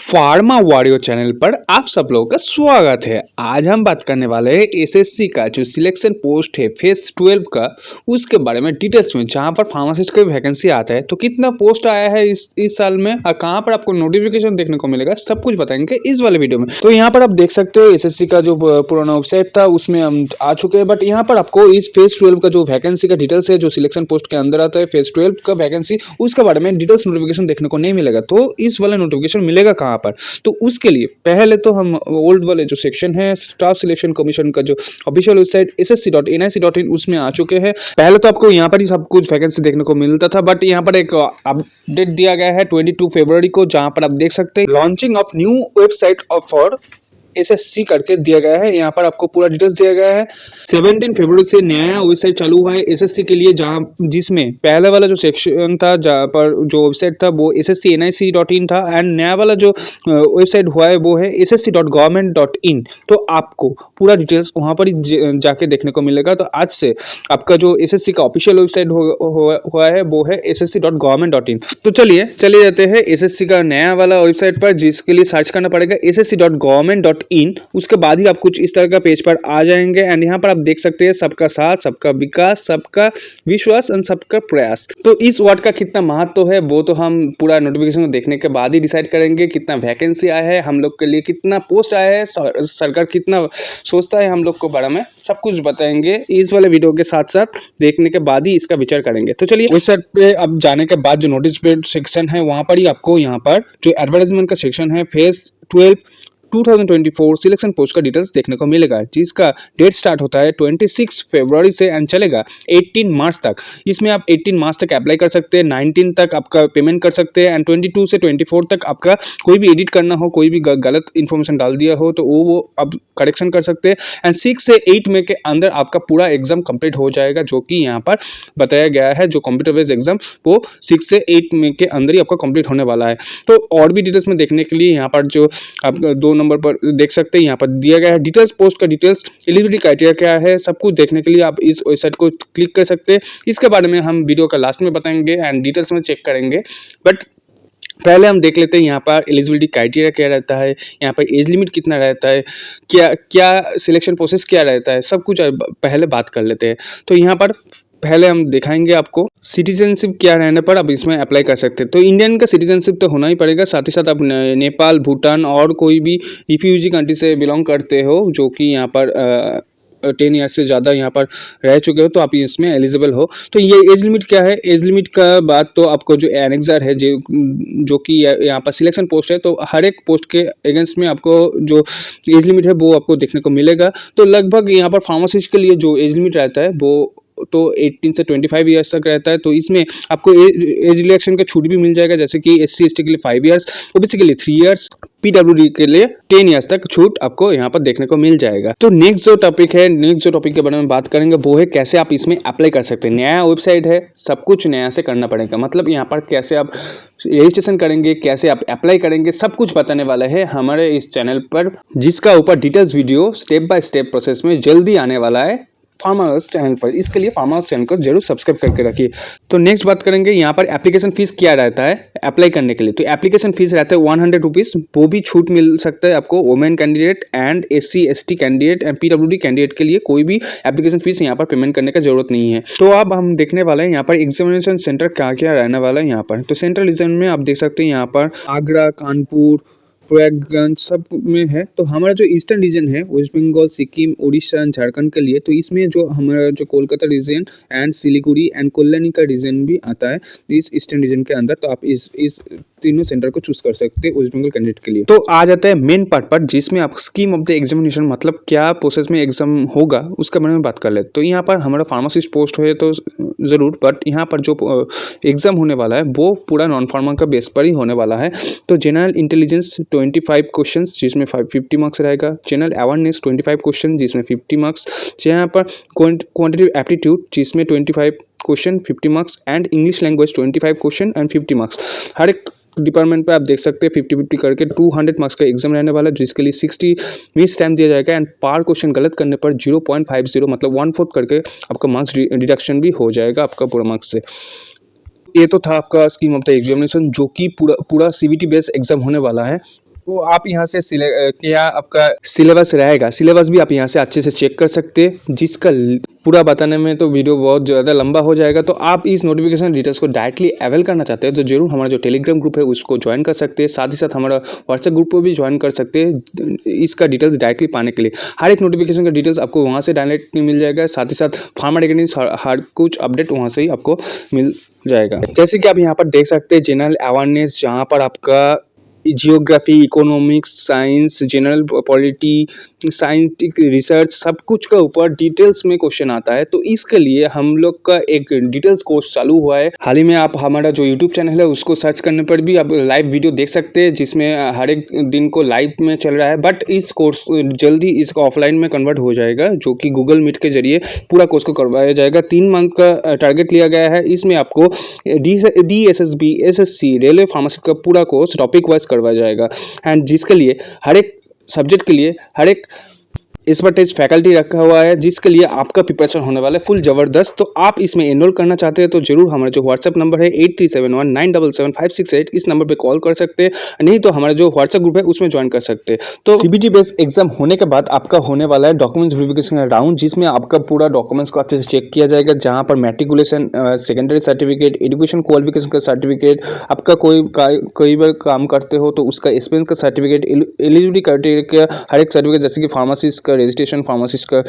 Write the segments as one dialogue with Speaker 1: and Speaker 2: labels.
Speaker 1: Pharma warrior channel पर आप सब लोगों का स्वागत है। आज हम बात करने वाले हैं एसएससी का जो सिलेक्शन पोस्ट है फेज 12 का, उसके बारे में डिटेल्स में। जहां पर फार्मासिस्ट का वैकेंसी आता है तो कितना पोस्ट आया है इस साल में और कहां पर आपको नोटिफिकेशन देखने को मिलेगा, सब कुछ बताएंगे इस वाले वीडियो में। तो यहाँ पर आप देख सकते हो एसएससी का जो पुराना वेबसाइट था उसमें हम आ चुके हैं, बट यहाँ पर आपको इस फेज 12 का जो वैकेंसी का डिटेल्स है, जो सिलेक्शन पोस्ट के अंदर आता है फेज 12 का वैकेंसी, उसके बारे में डिटेल्स नोटिफिकेशन देखने को नहीं मिलेगा। तो इस वाला नोटिफिकेशन मिलेगा कहां पर? तो उसके लिए पहले तो हम ओल्ड वाले जो सेक्शन है स्टाफ सिलेक्शन कमीशन का जो ऑफिशियल वेबसाइट ssc.nic.in उसमें आ चुके हैं। पहले तो आपको यहाँ पर ही सब कुछ वैकेंसी देखने को मिलता था, बट यहाँ पर एक अपडेट दिया गया है 22 फरवरी को, जहां पर आप देख सकते हैं launching of new website for SSC करके दिया गया है। यहाँ पर आपको पूरा डिटेल्स दिया गया है। 17 फरवरी से नया वेबसाइट चालू हुआ है एसएससी के लिए, जहाँ जिसमें पहले वाला जो सेक्शन था जहाँ पर जो वेबसाइट था वो ssc.nic.in था, एंड नया वाला जो वेबसाइट हुआ है वो है ssc.government.in। तो आपको पूरा डिटेल्स वहाँ पर ही जाके देखने को मिलेगा। तो आज से आपका जो एसएससी का ऑफिशियल वेबसाइट हुआ है वो है ssc.government.in। तो चलिए चले जाते हैं एसएससी का नया वाला वेबसाइट पर, जिसके लिए सर्च करना पड़ेगा ssc.government.in। उसके बाद ही आप कुछ इस तरह का पेज पर आ जाएंगे, एंड यहाँ पर आप देख सकते हैं सबका साथ, सबका विकास, सबका विश्वास एंड सबका प्रयास। तो इस वर्ड का कितना महत्व है वो तो हम पूरा नोटिफिकेशन देखने के बाद ही डिसाइड करेंगे। कितना वैकेंसी आया है, हम लोग के लिए कितना पोस्ट आया है, सरकार कितना सोचता है हम लोग को बारे में, सब कुछ बताएंगे इस वाले वीडियो के साथ साथ। देखने के बाद ही इसका विचार करेंगे। तो चलिए वेबसाइट पे अब जाने के बाद जो नोटिस सेक्शन है वहां पर ही आपको यहाँ पर जो एडवर्टाइजमेंट का सेक्शन है फेज 12 2024 सिलेक्शन पोस्ट का डिटेल्स देखने को मिलेगा, जिसका डेट स्टार्ट होता है 26 फरवरी से एंड चलेगा 18 मार्च तक। इसमें आप 18 मार्च तक अप्लाई कर सकते हैं, 19 तक आपका पेमेंट कर सकते हैं, एंड 22 से 24 तक आपका कोई भी एडिट करना हो, कोई भी गलत इन्फॉर्मेशन डाल दिया हो तो वो अब करेक्शन कर सकते हैं। एंड 6 से 8 मई के अंदर आपका पूरा एग्जाम कंप्लीट हो जाएगा, जो कि यहाँ पर बताया गया है। जो कंप्यूटर बेस्ड एग्जाम वो 6 से 8 मई के अंदर ही आपका कंप्लीट होने वाला है। तो और भी डिटेल्स में देखने के लिए यहाँ पर जो आप 2 नंबर पर देख सकते हैं, यहाँ पर दिया गया है डिटेल्स पोस्ट का डिटेल्स, एलिजिबिलिटी क्राइटेरिया क्या है, सब कुछ देखने के लिए आप इस वेबसाइट को क्लिक कर सकते हैं। इसके बारे में हम वीडियो का लास्ट में बताएंगे एंड डिटेल्स में चेक करेंगे, बट पहले हम देख लेते हैं यहाँ पर एलिजिबिलिटी क्राइटेरिया क्या रहता है, यहाँ पर एज लिमिट कितना रहता है, क्या क्या सिलेक्शन प्रोसेस क्या रहता है, सब कुछ पहले बात कर लेते हैं। तो यहाँ पर पहले हम दिखाएंगे आपको सिटीजनशिप क्या रहने पर आप इसमें अप्लाई कर सकते हैं। तो इंडियन का सिटीजनशिप तो होना ही पड़ेगा, साथ ही साथ आप नेपाल, भूटान और कोई भी रिफ्यूजी कंट्री से बिलोंग करते हो जो कि यहाँ पर 10 ईयर्स से ज़्यादा यहाँ पर रह चुके हो तो आप इसमें एलिजिबल हो। तो ये एज लिमिट क्या है, एज लिमिट का बात तो आपको जो एनेक्सर है जो कि यहाँ पर सिलेक्शन पोस्ट है, तो हर एक पोस्ट के अगेंस्ट में आपको जो एज लिमिट है वो आपको देखने को मिलेगा। तो लगभग यहाँ पर फार्मासिस्ट के लिए जो एज लिमिट रहता है वो तो 18 से 25 ईयर्स तक रहता है। तो इसमें आपको एज रिलैक्सेशन का छूट भी मिल जाएगा, जैसे कि SC ST के लिए 5 ईयर्स, ओबीसी के लिए 3 ईयर्स, PWD के लिए 10 ईयर्स तक छूट आपको यहाँ पर देखने को मिल जाएगा। तो नेक्स्ट जो टॉपिक है, नेक्स्ट जो टॉपिक के बारे में बात करेंगे वो है कैसे आप इसमें अप्लाई कर सकते हैं। नया वेबसाइट है, सब कुछ नया से करना पड़ेगा, मतलब यहाँ पर कैसे आप रजिस्ट्रेशन करेंगे, कैसे आप अप्लाई करेंगे, सब कुछ बताने वाला है हमारे इस चैनल पर, जिसका ऊपर details video step by step process में जल्दी आने वाला है फार्मास चैनल पर। इसके लिए फार्मास चैनल को जरूर सब्सक्राइब करके रखिए। तो नेक्स्ट बात करेंगे यहाँ पर एप्लीकेशन फीस क्या रहता है अप्लाई करने के लिए। तो एप्लीकेशन फीस रहता है 100 रुपीज़, वो भी छूट मिल सकता है आपको women candidate and SC ST candidate and PWD candidate के लिए कोई भी एप्लीकेशन फीस यहाँ पर पेमेंट करने का जरूरत नहीं है। तो अब हम देखने वाले हैं यहाँ पर एग्जामिनेशन सेंटर क्या क्या रहने वाला है यहाँ पर। तो सेंट्रल रीजन में आप देख सकते हैं यहाँ पर आगरा, कानपुर, प्रयागराज सब में है। तो हमारा जो ईस्टर्न रीजन है वेस्ट बंगाल, सिक्किम, उड़ीसा एंड झारखंड के लिए, तो इसमें जो हमारा जो Kolkata region and Siliguri and Kalyani का रीजन भी आता है इस ईस्टर्न रीजन के अंदर। तो आप इस तीनों सेंटर को चूज कर सकते हैं वेस्ट बंगाल कैंडिडेट के लिए। तो आ जाता है मेन पार्ट पर, जिसमें आप स्कीम ऑफ द एग्जामिनेशन, मतलब क्या प्रोसेस में एग्जाम होगा उसके बारे में बात कर लेते। तो यहाँ पर हमारा फार्मासिस्ट पोस्ट है तो ज़रूर, बट यहाँ पर जो एग्जाम होने वाला है वो पूरा नॉन फार्मा का बेस पर ही होने वाला है। तो जनरल इंटेलिजेंस 25 क्वेश्चंस जिसमें 50 मार्क्स रहेगा, जनरल अवेयरनेस 25 क्वेश्चन जिसमें 50 मार्क्स, यहाँ पर क्वांटिटेटिव एप्टीट्यूड जिसमें 25 question 50 marks, and English language 25 question and 50 marks. हर एक डिपार्टमेंट पे आप देख सकते हैं 50-50 करके 200 मार्क्स का एग्जाम रहने वाला है, जिसके लिए 60 मिनट्स टाइम दिया जाएगा, एंड पर क्वेश्चन गलत करने पर 0.50 मतलब 1/4 करके आपका मार्क्स डिडक्शन भी हो जाएगा आपका पूरा मार्क्स से। ये तो था आपका स्कीम ऑफ द एग्जामिनेशन, जो कि पूरा CBT बेस्ड एग्जाम होने वाला है। तो आप यहाँ से क्या आपका सिलेबस रहेगा, सिलेबस भी आप यहाँ से अच्छे से चेक कर सकते हैं, जिसका पूरा बताने में तो वीडियो बहुत ज़्यादा लंबा हो जाएगा। तो आप इस नोटिफिकेशन डिटेल्स को डायरेक्टली अवेल करना चाहते हैं तो जरूर हमारा जो टेलीग्राम ग्रुप है उसको ज्वाइन कर सकते हैं, साथ ही साथ हमारा व्हाट्सएप ग्रुप को भी ज्वाइन कर सकते हैं इसका डिटेल्स डायरेक्टली पाने के लिए। हर एक नोटिफिकेशन का डिटेल्स आपको वहाँ से डायरेक्टली मिल जाएगा, साथ ही साथ फार्मा अकेडमी हर कुछ अपडेट वहाँ से ही आपको मिल जाएगा। जैसे कि आप यहाँ पर देख सकते हैं जनरल अवेयरनेस, जहाँ पर आपका geography, economics, science, general polity, scientific research सब कुछ का ऊपर डिटेल्स में क्वेश्चन आता है। तो इसके लिए हम लोग का एक डिटेल्स कोर्स चालू हुआ है हाल ही में। आप हमारा जो यूट्यूब चैनल है उसको सर्च करने पर भी आप लाइव वीडियो देख सकते हैं, जिसमें हर एक दिन को लाइव में चल रहा है। बट इस कोर्स जल्दी इसका ऑफलाइन में कन्वर्ट हो जाएगा, जो कि गूगल मीट के जरिए पूरा कोर्स को करवाया जाएगा। 3 मंथ का टारगेट लिया गया है। इसमें आपको DSSB, SSC, रेलवे, फार्मेसी का पूरा कोर्स टॉपिक वाइज करवाया जाएगा। एंड जिसके लिए हर एक सब्जेक्ट के लिए हर एक एक्सपर्टाइज फैकल्टी रखा हुआ है, जिसके लिए आपका प्रिपरेशन होने वाला है फुल ज़बरदस्त। तो आप इसमें एनरोल करना चाहते हैं तो जरूर हमारा जो व्हाट्सएप नंबर है 8371977568, इस नंबर पे कॉल कर सकते हैं, नहीं तो हमारा जो व्हाट्सएप ग्रुप है उसमें ज्वाइन कर सकते हैं। तो CBT बेस्ड एग्जाम होने के बाद आपका होने वाला है डॉक्यूमेंट्स वेरिफिकेशन राउंड, जिसमें आपका पूरा डॉक्यूमेंट्स को अच्छे से चेक किया जाएगा, जहाँ पर matriculation, secondary certificate, education qualification का सर्टिफिकेट, आपका कोई बार काम करते हो तो उसका एक्सपीरियंस का सर्टिफिकेट, एलिजिबिलिटी क्राइटेरिया का हर एक सर्टिफिकेट, जैसे कि फार्मासिस्ट का रजिस्ट्रेशन, फार्मासिस्ट का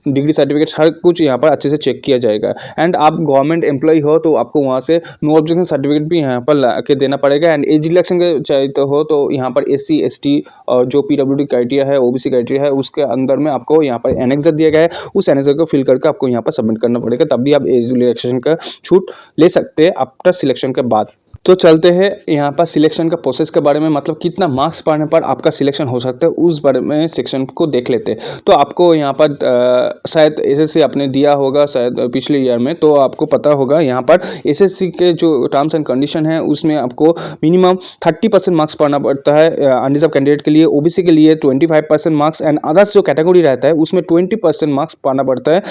Speaker 1: डिग्री सर्टिफिकेट, हर कुछ यहाँ पर अच्छे से चेक किया जाएगा। एंड आप गवर्नमेंट एम्प्लॉय हो तो आपको वहाँ से नो ऑब्जेक्शन सर्टिफिकेट भी यहाँ पर ला के देना पड़ेगा। एंड एज रिलैक्सेशन के चाहिए हो तो यहाँ पर SC ST और जो PWD क्राइटेरिया है, OBC क्राइटेरिया है, उसके अंदर में आपको यहाँ पर एनेक्सर दिया गया है, उस एनेक्सर को फिल करके आपको यहाँ पर सबमिट करना पड़ेगा, तब भी आप एज रिलैक्सेशन का छूट ले सकते हैं आफ्टर सिलेक्शन के बाद। तो चलते हैं यहाँ पर सिलेक्शन का प्रोसेस के बारे में, मतलब कितना मार्क्स पाने पर आपका सिलेक्शन हो सकता है उस बारे में सेक्शन को देख लेते हैं। तो आपको यहाँ पर शायद SSC आपने दिया होगा शायद पिछले ईयर में, तो आपको पता होगा यहाँ पर SSC के जो टर्म्स एंड कंडीशन है उसमें आपको मिनिमम 30% मार्क्स पाना पड़ता है अनरिजर्व कैंडिडेट के लिए, OBC के लिए 25% मार्क्स, एंड अदर्स जो कैटेगरी रहता है उसमें 20% मार्क्स पाना पड़ता है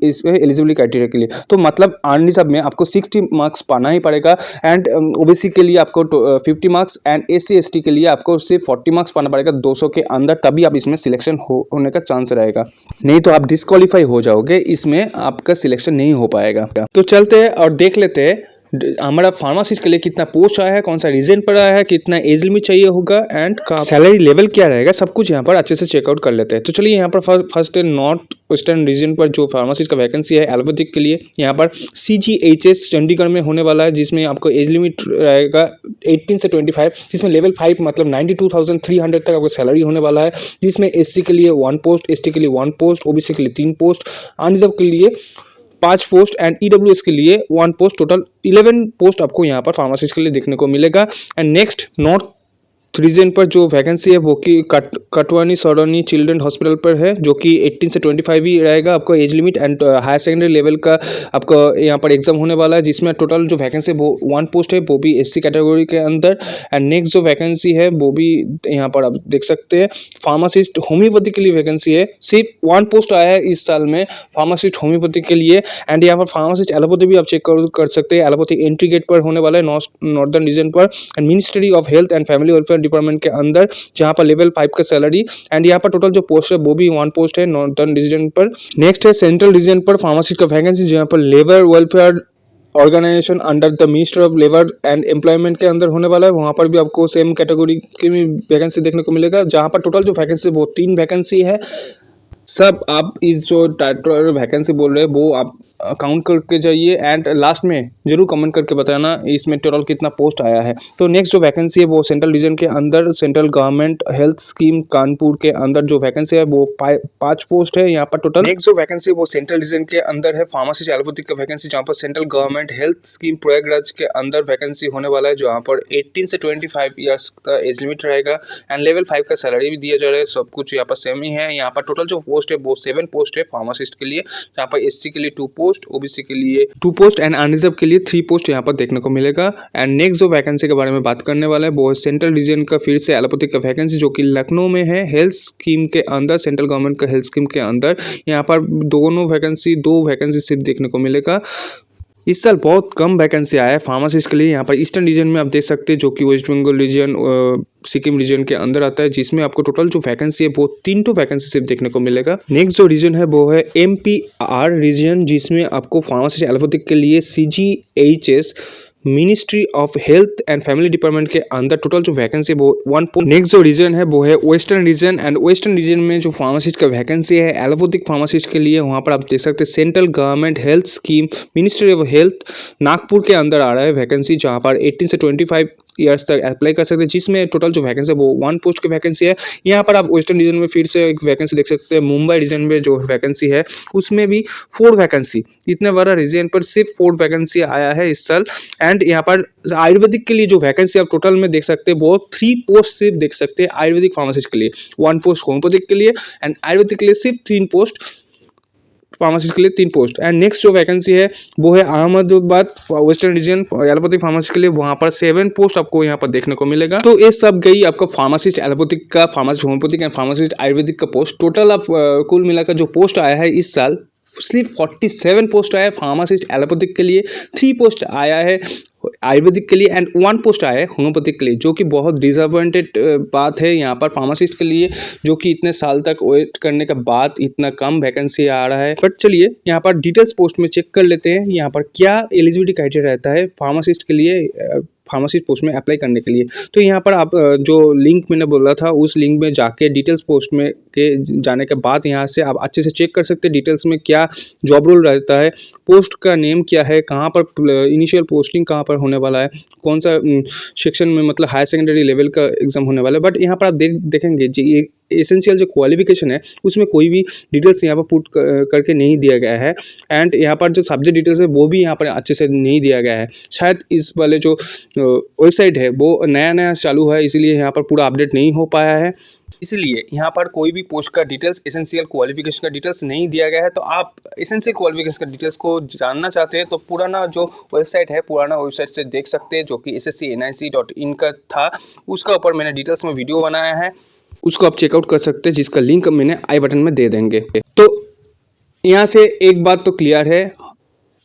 Speaker 1: इसमें एलिजिबिलिटी क्राइटेरिया के लिए। तो मतलब अनरिजर्व में आपको 60 मार्क्स पाना ही पड़ेगा, एंड OBC के लिए आपको 50 मार्क्स, एंड SC ST के लिए आपको सिर्फ 40 मार्क्स पाना पड़ेगा 200 के अंदर, तभी आप इसमें सिलेक्शन होने का चांस रहेगा, नहीं तो आप डिस्क्वालीफाई हो जाओगे, इसमें आपका सिलेक्शन नहीं हो पाएगा। तो चलते हैं और देख लेते हैं हमारा फार्मासिस्ट के लिए कितना पोस्ट आया है, कौन सा रीजन पर आया है, कितना एज लिमिट चाहिए होगा, एंड सैलरी लेवल क्या रहेगा, सब कुछ यहाँ पर अच्छे से चेकआउट कर लेते हैं। तो चलिए यहाँ पर फर्स्ट नॉर्थ वेस्टर्न रीजन पर जो फार्मासिस्ट का वैकेंसी है एलोपैथिक के लिए, यहाँ पर CGHS चंडीगढ़ में होने वाला है, जिसमें आपको एज लिमिट रहेगा 18 से 25, जिसमें लेवल 5 मतलब 92,300 तक आपको सैलरी होने वाला है, जिसमें SC के लिए 1 पोस्ट, ST के लिए 1 पोस्ट, OBC के लिए 3 पोस्ट, अनरिजर्व के लिए 5 पोस्ट, एंड EWS के लिए 1 पोस्ट, टोटल 11 पोस्ट आपको यहाँ पर फार्मासिस्ट के लिए देखने को मिलेगा। एंड नेक्स्ट नॉर्थ रीजन पर जो वैकेंसी है वो कि कटवानी सौरानी चिल्ड्रन हॉस्पिटल पर है, जो कि 18 से 25 ही रहेगा आपको age limit, and higher secondary level का आपका यहाँ पर एग्जाम होने वाला है, जिसमें टोटल जो वैकेंसी है वो 1 पोस्ट है, वो भी SC कैटेगरी के अंदर। एंड नेक्स्ट जो वैकेंसी है वो भी यहाँ पर आप देख सकते हैं, फार्मासिस्ट होम्योपैथी के लिए वैकेंसी है, सिर्फ 1 पोस्ट आया है इस साल में फार्मासिस्ट होम्योपैथी के लिए। एंड यहाँ पर फार्मासिस्ट एलोपैथी भी आप चेक कर सकते हैं, एलोपैथी एंट्री गेट पर होने वाला है नॉर्दर्न रीजन पर, and ministry of health and family welfare department के अंदर, जहां पर लेवल 5 का सैलरी, एंड यहाँ पर टोटल जो पोस्ट है वो भी 1 पोस्ट है नॉर्दर्न रीजन पर। नेक्स्ट है सेंट्रल रीजन पर फार्मासिस्ट का वैकेंसी, जहां पर labour welfare organisation under the minister of labour and employment के अंदर होने वाला है, वहाँ पर भी आपको सेम कैटेगरी की वैकेंसी देखने को मिलेगा, जहाँ पर टोटल जो वैकेंसी वो 3 वैकेंसी है। सब आप इस जो टाइटल वैकेंसी बोल रहे हैं वो आप काउंट करके जाइए, एंड लास्ट में जरूर कमेंट करके बताना इसमें टोटल कितना पोस्ट आया है। तो नेक्स्ट जो वैकेंसी है वो सेंट्रल रीजन के अंदर central government health scheme Kanpur के अंदर जो वैकेंसी है वो 5 पोस्ट है यहाँ पर टोटल। नेक्स्ट जो वैकेंसी है वो सेंट्रल रीजन के अंदर है फार्मासिस्ट एलोपैथिक का वैकेंसी, जहाँ पर central government health scheme Prayagraj के अंदर वैकेंसी होने वाला है, जहाँ पर 18 से 25 ईयर्स का एज लिमिट रहेगा, एंड लेवल 5 का सैलरी भी दिया जा रहा है, सब कुछ यहाँ पर सेम ही है। यहाँ पर टोटल जो पोस्ट है वो 7 पोस्ट है फार्मासिस्ट के लिए, जहाँ पर SC के लिए 2 पोस्ट, OBC के लिए 2 पोस्ट, एंड अनरिजर्व के लिए 3 पोस्ट यहाँ पर देखने को मिलेगा। एंड नेक्स्ट जो वैकेंसी के बारे में बात करने वाला है वो सेंट्रल रीजन का फिर से एलोपैथिक का वैकेंसी, जो कि लखनऊ में है हेल्थ स्कीम के अंदर, सेंट्रल गवर्नमेंट का हेल्थ स्कीम के अंदर। यहाँ पर 2 वैकेंसी सिर्फ देखने को मिलेगा। इस साल बहुत कम वैकेंसी आया है फार्मासिस्ट के लिए। यहाँ पर ईस्टर्न रीजन में आप देख सकते हैं, जो कि West Bengal region, Sikkim region के अंदर आता है, जिसमें आपको टोटल जो वैकेंसी है वो 3 वैकेंसी सिर्फ देखने को मिलेगा। नेक्स्ट जो रीजन है वो है MPR रीजन, जिसमें आपको फार्मासिस्ट एलोपैथिक के लिए CGHS ministry of health and family department के अंदर टोटल जो वैकेंसी है वो 1। नेक्स्ट जो रीजन है वो है western region, and western region में जो फार्मासिस्ट का वैकेंसी है एलोपैथिक फार्मासिस्ट के लिए, वहाँ पर आप देख सकते हैं central government health scheme ministry of health Nagpur के अंदर आ रहा है वैकेंसी, जहाँ पर 18 से 25 ईयर्स तक अप्लाई कर सकते हैं, जिसमें टोटल जो वैकेंसी है वो 1 पोस्ट की वैकेंसी है। यहाँ पर आप वेस्टर्न रीजन में फिर से एक वैकेंसी देख सकते हैं। मुंबई रीजन में जो वैकेंसी है उसमें भी 4 वैकेंसी, इतने बड़ा रीजन पर सिर्फ 4 वैकेंसी आया है इस साल। एंड यहाँ पर आयुर्वेदिक के लिए जो वैकेंसी आप टोटल में देख सकते हैं वो 3 पोस्ट सिर्फ देख सकते हैं आयुर्वेदिक फार्मासिस्ट के लिए, 1 पोस्ट होम्योपैथिक के लिए, एंड आयुर्वेदिक के लिए सिर्फ 3 पोस्ट, फार्मासिस्ट के लिए 3 पोस्ट। एंड नेक्स्ट जो वैकेंसी है वो है Ahmedabad western region allopathic pharmacist के लिए, वहाँ पर 7 पोस्ट आपको यहाँ पर देखने को मिलेगा। तो ये सब गई आपका फार्मासिस्ट एलोपैथिक का, pharmacist homeopathic and pharmacist Ayurvedic का पोस्ट। टोटल आप कुल मिलाकर जो पोस्ट आया है इस साल सिर्फ 47 पोस्ट आया है फार्मासिस्ट एलोपैथिक के लिए, 3 पोस्ट आया है आयुर्वेदिक के लिए, एंड 1 पोस्ट आया है होम्योपैथिक के लिए, जो कि बहुत डिसअपॉइंटेड बात है यहाँ पर फार्मासिस्ट के लिए, जो कि इतने साल तक वेट करने के बाद इतना कम वैकेंसी आ रहा है। बट चलिए यहाँ पर डिटेल्स पोस्ट में चेक कर लेते हैं यहाँ पर क्या एलिजिबिलिटी क्राइटेरिया रहता है फार्मासिस्ट के लिए, फार्मासिस्ट पोस्ट में अप्लाई करने के लिए। तो यहाँ पर आप जो लिंक मैंने बोला था उस लिंक में जाके डिटेल्स पोस्ट में के जाने के बाद यहाँ से आप अच्छे से चेक कर सकते हैं डिटेल्स में क्या जॉब रोल रहता है, पोस्ट का नेम क्या है, कहाँ पर इनिशियल पोस्टिंग कहाँ पर होने वाला है, कौन सा सेक्शन में, मतलब हायर सेकेंडरी लेवल का एग्जाम होने वाला है। बट यहाँ पर आप देखेंगे जी एसेंशियल जो क्वालिफिकेशन है उसमें कोई भी डिटेल्स यहाँ पर पुट करके नहीं दिया गया है, एंड यहाँ पर जो सब्जेक्ट डिटेल्स है वो भी यहाँ पर अच्छे से नहीं दिया गया है। शायद इस वाले जो वेबसाइट है वो नया चालू है, इसीलिए यहाँ पर पूरा अपडेट नहीं हो पाया है, इसलिए यहाँ पर कोई भी पोस्ट का डिटेल्स, एसेंशियल क्वालिफिकेशन का डिटेल्स नहीं दिया गया है। तो आप एसेंशियल क्वालिफिकेशन का डिटेल्स को जानना चाहते हैं तो पुराना जो वेबसाइट है, पुराना वेबसाइट से देख सकते हैं, जो कि sscnic.in का था, उसका ऊपर मैंने डिटेल्स में वीडियो बनाया है, उसको आप चेकआउट कर सकते हैं, जिसका लिंक मैंने आई बटन में दे देंगे। तो यहाँ से एक बात तो क्लियर है,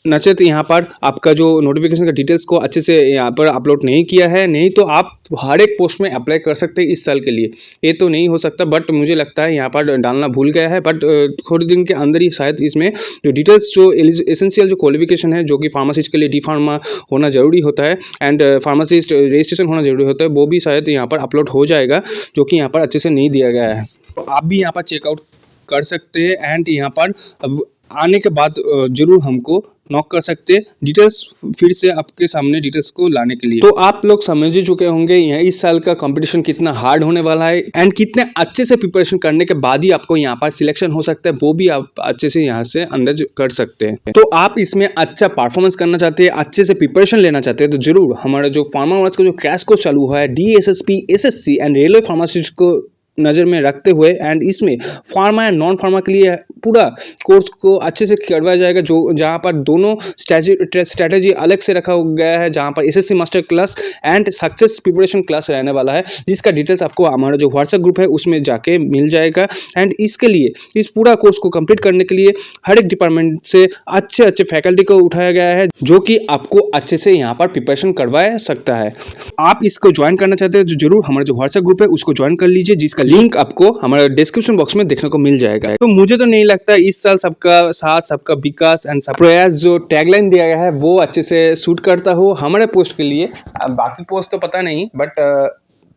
Speaker 1: नचेत यहाँ पर आपका जो नोटिफिकेशन का डिटेल्स को अच्छे से यहाँ पर अपलोड नहीं किया है, नहीं तो आप हर एक पोस्ट में अप्लाई कर सकते हैं इस साल के लिए। ये तो नहीं हो सकता, बट मुझे लगता है यहाँ पर डालना भूल गया है, बट थोड़े दिन के अंदर ही शायद इसमें जो डिटेल्स, जो एसेंशियल जो क्वालिफिकेशन है, जो कि फार्मासिस्ट के लिए डी फार्मा होना ज़रूरी होता है एंड फार्मासिस्ट रजिस्ट्रेशन होना ज़रूरी होता है, वो भी शायद यहाँ पर अपलोड हो जाएगा, जो कि यहाँ पर अच्छे से नहीं दिया गया है। तो आप भी यहाँ पर चेकआउट कर सकते हैं, एंड यहाँ पर अब आने के बाद जरूर हमको नॉक कर सकते हैं डिटेल्स फिर से आपके सामने डिटेल्स को लाने के लिए। तो आप लोग समझ ही चुके होंगे यहाँ इस साल का कंपटीशन कितना हार्ड होने वाला है, एंड कितने अच्छे से प्रिपरेशन करने के बाद ही आपको यहाँ पर सिलेक्शन हो सकता है, वो भी आप अच्छे से यहाँ से अंदाज कर सकते हैं। तो आप इसमें अच्छा परफॉर्मेंस करना चाहते हैं, अच्छे से प्रिपरेशन लेना चाहते हैं, तो जरूर हमारा जो फार्मा ऑनर्स का जो क्रैश कोर्स चालू हुआ है DSSP SSC and railway pharmacist को नज़र में रखते हुए, एंड इसमें फार्मा एंड नॉन फार्मा के लिए पूरा कोर्स को अच्छे से करवाया जाएगा, जो जहाँ पर दोनों स्ट्रैटेजी अलग से रखा गया है, जहाँ पर SSC master class and success preparation class रहने वाला है, जिसका डिटेल्स आपको हमारा जो व्हाट्सएप ग्रुप है उसमें जाके मिल जाएगा। एंड इसके लिए, इस पूरा कोर्स को कंप्लीट करने के लिए हर एक डिपार्टमेंट से अच्छे फैकल्टी को उठाया गया है, जो कि आपको अच्छे से यहाँ पर प्रिपरेशन करवा सकता है। आप इसको ज्वाइन करना चाहते हैं तो जरूर हमारा जो व्हाट्सएप ग्रुप है उसको ज्वाइन कर लीजिए, जिसका लिंक आपको हमारे डिस्क्रिप्शन बॉक्स में देखने को मिल जाएगा। तो मुझे तो नहीं लगता इस साल सबका साथ, सबका विकास एंड सब प्रयास जो टैगलाइन दिया गया है वो अच्छे से सूट करता हो हमारे पोस्ट के लिए। बाकी पोस्ट तो पता नहीं,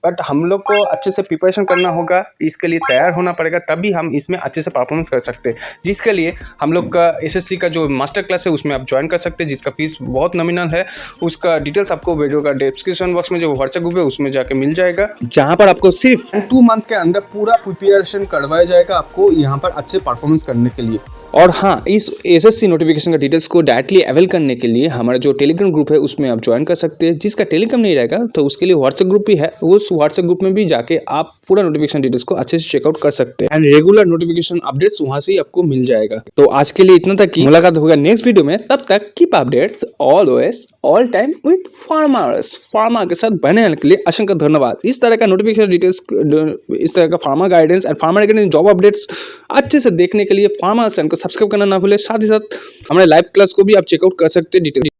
Speaker 1: बट हम लोग को अच्छे से प्रिपरेशन करना होगा, इसके लिए तैयार होना पड़ेगा, तभी हम इसमें अच्छे से परफॉर्मेंस कर सकते हैं। जिसके लिए हम लोग का SSC का जो मास्टर क्लास है उसमें आप ज्वाइन कर सकते हैं, जिसका फीस बहुत नॉमिनल है। उसका डिटेल्स आपको वीडियो का डिस्क्रिप्शन बॉक्स में जो व्हाट्सएप ग्रुप है उसमें जाके मिल जाएगा, जहाँ पर आपको सिर्फ 2 मंथ के अंदर पूरा प्रिपरेशन करवाया जाएगा आपको यहाँ पर अच्छे परफॉर्मेंस करने के लिए। और हाँ, इस SSC नोटिफिकेशन का डिटेल्स को डायरेक्टली अवेल करने के लिए हमारा जो टेलीग्राम ग्रुप है उसमें आप ज्वाइन कर सकते हैं। जिसका टेलीग्राम नहीं रहेगा तो उसके लिए व्हाट्सएप ग्रुप भी है, उस व्हाट्सएप ग्रुप में भी जाके आप पूरा नोटिफिकेशन डिटेल्स को अच्छे से चेकआउट कर सकते हैं, एंड रेगुलर नोटिफिकेशन अपडेट्स वहां से ही आपको मिल जाएगा। तो आज के लिए इतना तक ही, मुलाकात होगा नेक्स्ट वीडियो में, तब तक keep updates always all time with pharma के साथ बने रहने के लिए असंख्य धन्यवाद। इस तरह का नोटिफिकेशन डिटेल्स, इस तरह का pharma guidance and pharma regarding job updates अच्छे से देखने के लिए फार्मा चैनल को सब्सक्राइब करना ना भूले। साथ ही साथ हमारे लाइव क्लास को भी आप चेकआउट कर सकते हैं डिटेल।